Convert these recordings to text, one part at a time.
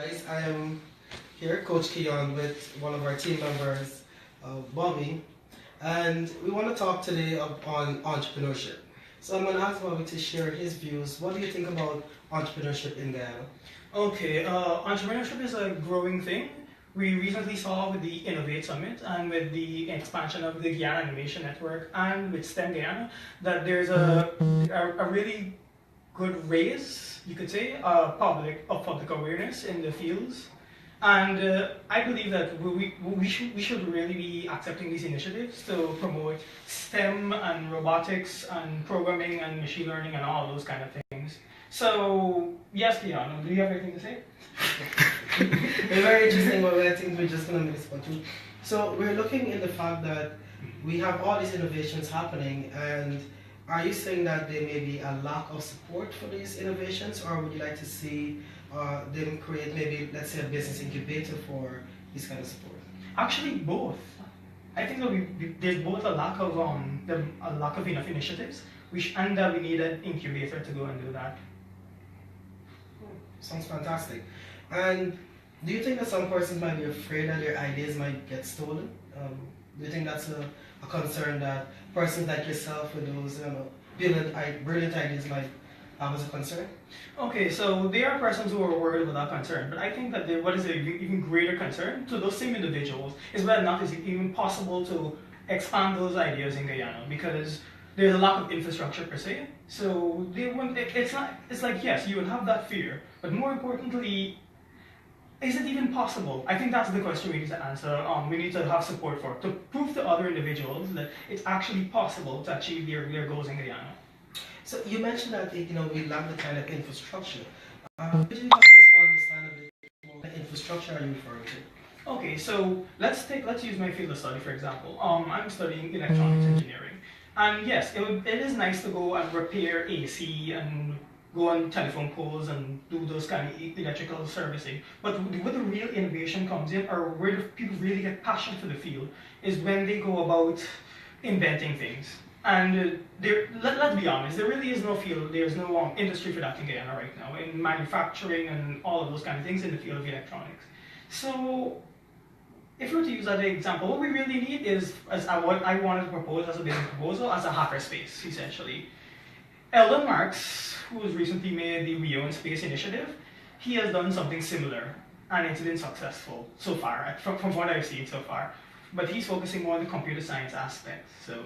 Guys, I am here, Coach Keon, with one of our team members, Bobby, and we want to talk today on entrepreneurship. So I'm going to ask Bobby to share his views. What do you think about entrepreneurship in Guyana? Okay, entrepreneurship is a growing thing. We recently saw with the Innovate Summit and with the expansion of the Guyana Innovation Network and with STEM Guyana that there's a really good raise, you could say, of public awareness in the fields. And I believe that we should really be accepting these initiatives to promote STEM and robotics and programming and machine learning and all those kind of things. So, yes, Keanu, do you have anything to say? It's very interesting, but I think we're just going to miss one too. So we're looking in the fact that we have all these innovations happening, and are you saying that there may be a lack of support for these innovations, or would you like to see them create maybe, let's say, a business incubator for this kind of support? Actually, both. I think that there's both a lack of enough initiatives, and that we need an incubator to go and do that. Sounds fantastic. And do you think that some persons might be afraid that their ideas might get stolen? Do you think that's a concern that persons like yourself with those brilliant ideas might have as a concern? Okay, so there are persons who are worried about that concern, but I think that what is an even greater concern to those same individuals is whether or not it's even possible to expand those ideas in Guyana, because there's a lack of infrastructure per se. So it's like, yes, you would have that fear, but more importantly, is it even possible? I think that's the question we need to answer. We need to have support for, to prove to other individuals that it's actually possible to achieve their goals in Guyana. So you mentioned that we lack the kind of infrastructure. Could you help us understand a bit more what infrastructure are you referring to? Okay, so let's use my field of study for example. I'm studying electronics engineering, and yes, it is nice to go and repair AC and go on telephone poles and do those kind of electrical servicing. But where the real innovation comes in, or where the people really get passion for the field, is when they go about inventing things. And let's be honest, there really is no field, there's no industry for that in Guyana right now, in manufacturing and all of those kind of things in the field of electronics. So, if we were to use that example, what we really need is, what I wanted to propose as a business proposal, as a hackerspace, essentially. Elon Marx, who has recently made the We Own Space initiative, he has done something similar, and it's been successful so far, from what I've seen so far. But he's focusing more on the computer science aspect, so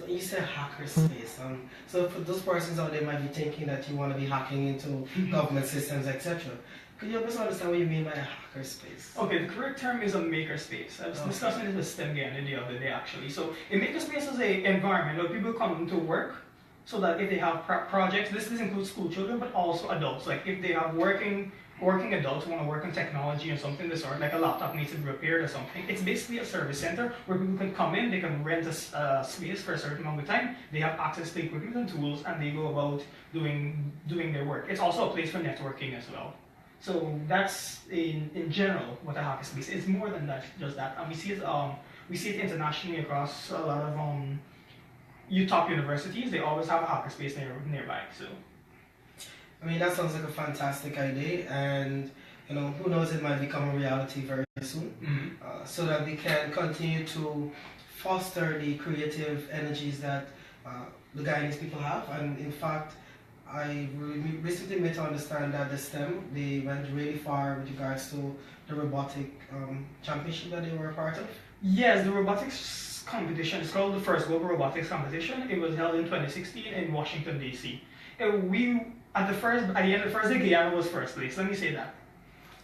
you said hackerspace. So for those persons out there might be thinking that you want to be hacking into government systems, etc. Could you help us understand what you mean by a hackerspace? Okay, the correct term is a makerspace. I was discussing this with STEM Guyana the other day actually. So a makerspace is an environment where people come to work, so that if they have projects, this includes school children, but also adults. Like if they have working adults who want to work on technology or something of the sort, like a laptop needs to be repaired or something. It's basically a service center where people can come in, they can rent a space for a certain amount of time, they have access to equipment and tools, and they go about doing their work. It's also a place for networking as well. So that's in general what a hackerspace is. It's more than that, just that. And we see it internationally across a lot of top universities. They always have a hackerspace nearby. So, I mean, that sounds like a fantastic idea, and who knows, it might become a reality very soon. Mm-hmm. So that we can continue to foster the creative energies that the Guyanese people have. And in fact, I recently made to understand that the STEM, they went really far with regards to the robotic championship that they were a part of. Yes, the robotics competition is called the first Global Robotics Competition. It was held in 2016 in Washington, D.C. At the end of the first day, Guyana was first place. Let me say that.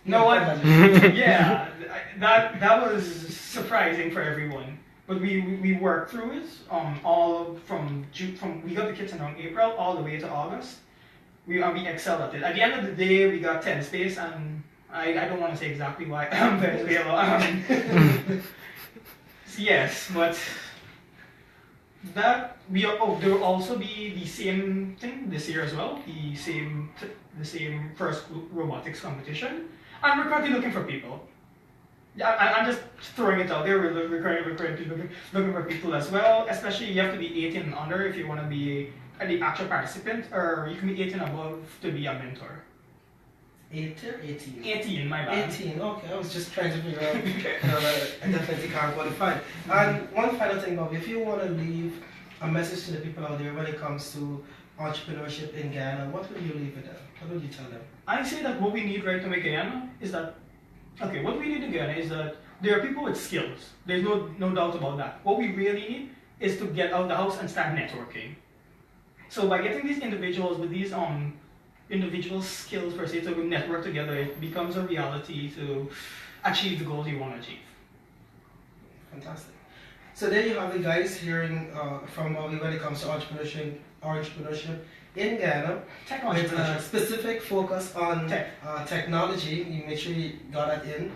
Yeah, that was surprising for everyone. But we worked through it. All from we got the kits in around April all the way to August. We excelled at it. At the end of the day, we got 10th place, and I don't want to say exactly why. Yes, but there will also be the same thing this year as well. The same first robotics competition, and we're currently looking for people. Yeah, I'm just throwing it out there. We're currently looking for people as well. Especially you have to be 18 and under if you want to be the actual participant, or you can be 18 and above to be a mentor. 8 or 18? 18, my bad. 18, okay. I was just trying to figure out. I definitely can't qualify. And one final thing, Bobby, if you want to leave a message to the people out there when it comes to entrepreneurship in Ghana, what would you leave with them? What would you tell them? I say that what we need right to make Guyana is that, okay, what we need in Guyana is that there are people with skills. There's no doubt about that. What we really need is to get out the house and start networking. So by getting these individuals with these individual skills per se to network together, it becomes a reality to achieve the goals you want to achieve. Fantastic. So there you have it, guys, hearing from Bobby when it comes to entrepreneurship in Ghana, with a specific focus on technology. You make sure you got that in.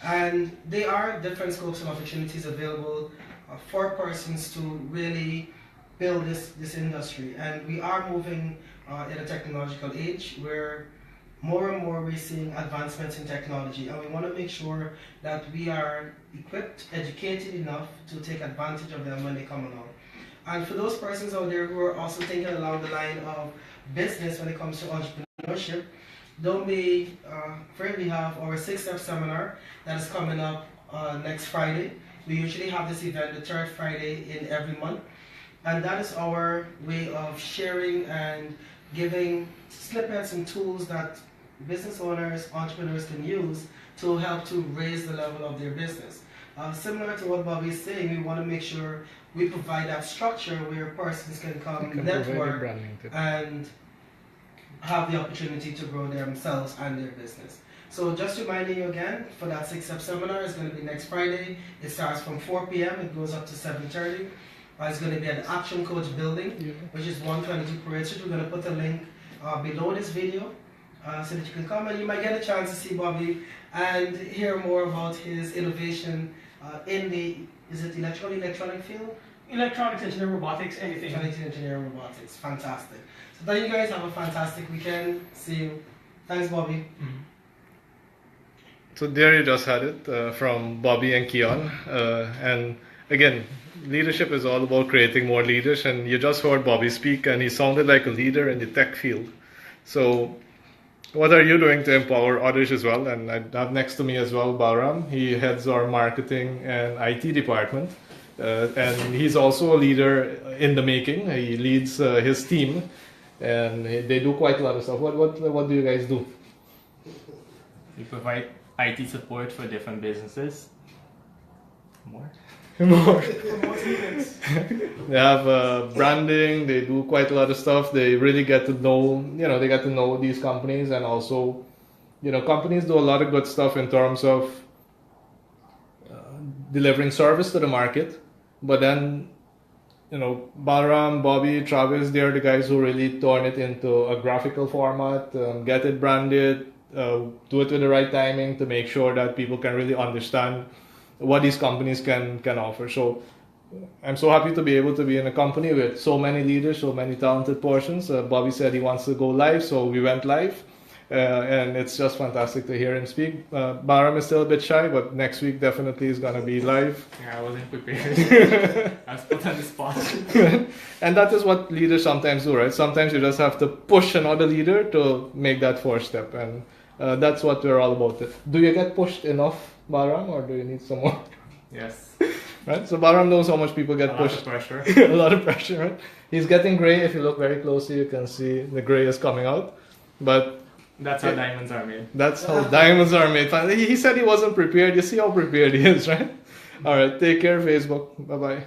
And there are different scopes and opportunities available for persons to really build this industry. And we are moving in a technological age where more and more we're seeing advancements in technology, and we want to make sure that we are equipped, educated enough to take advantage of them when they come along. And for those persons out there who are also thinking along the line of business when it comes to entrepreneurship, don't be afraid. We have our 6-step seminar that is coming up next Friday. We usually have this event the third Friday in every month, and that is our way of sharing and giving snippets and tools that business owners, entrepreneurs can use to help to raise the level of their business. Similar to what Bobby is saying, we want to make sure we provide that structure where persons can come network and have the opportunity to grow themselves and their business. So just reminding you again, for that 6-step seminar, it's going to be next Friday. It starts from 4 p.m. It goes up to 7:30. It's going to be at the Action Coach building, which is 122 Parade Street. We're going to put a link below this video so that you can come and you might get a chance to see Bobby and hear more about his innovation in the, is it electronic field? Electronics, engineering, robotics, anything. Electronics, engineering, robotics. Fantastic. So thank you guys. Have a fantastic weekend. See you. Thanks, Bobby. So there you just had it from Bobby and Keon. And again, leadership is all about creating more leaders. And you just heard Bobby speak, and he sounded like a leader in the tech field. So what are you doing to empower others as well? And I have next to me as well Bahram. He heads our marketing and IT department. And he's also a leader in the making. He leads his team, and they do quite a lot of stuff. What do you guys do? We provide IT support for different businesses. More. They have branding. They do quite a lot of stuff. They really get to know, they get to know these companies, and also, companies do a lot of good stuff in terms of delivering service to the market. But then, Balram, Bobby, Travis, they're the guys who really turn it into a graphical format, get it branded, do it with the right timing to make sure that people can really understand what these companies can offer. So I'm so happy to be able to be in a company with so many leaders, so many talented persons. Bobby said he wants to go live, so we went live. And it's just fantastic to hear him speak. Bahram is still a bit shy, but next week definitely is going to be live. Yeah, I wasn't prepared. I was put on the spot. And that is what leaders sometimes do, right? Sometimes you just have to push another leader to make that first step. And that's what we're all about. Do you get pushed enough, Bahram, or do you need some more? Yes. Right? So Bahram knows how much people get pushed. A lot of pressure. A lot of pressure, right? He's getting gray. If you look very closely, you can see the gray is coming out. But that's how diamonds are made. That's how diamonds are made. He said he wasn't prepared. You see how prepared he is, right? All right. Take care, Facebook. Bye-bye.